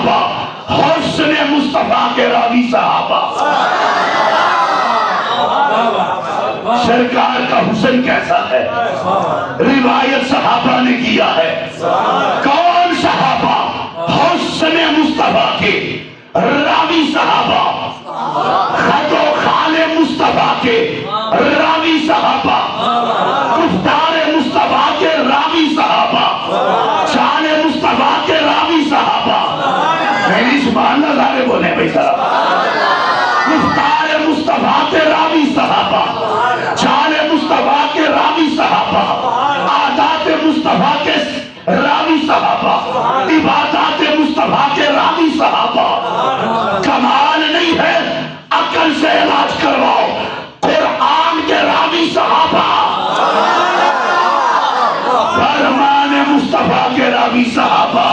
सहाबा, हुस्न मुस्तफा के रावी सहाबा। सरकार का हुस्न कैसा है, रिवायत सहाबा ने किया है। कौन सहाबा? हुस्न मुस्तफा के रावी सहाबा, खतो खाले मुस्तफा के रावी सहाबा, गुफ्तार मुस्तफा के रावी सहाबा, शान मुस्तफा के रावी सहाबा। मेरी सुभान अल्लाह सारे बोले भाई साहब। गुफ्तार मुस्तफा के रावी सहाबा, शान मुस्तफा के रावी सहाबा, आदात मुस्तफा के रावी सहाबा, इबादत मुस्तफा के रावी सहाबा। कमाल नहीं है, अकल से इलाज करवाओ, कुरान के रावी सहाबा, फरमान मुस्तफा के रावी सहाबा।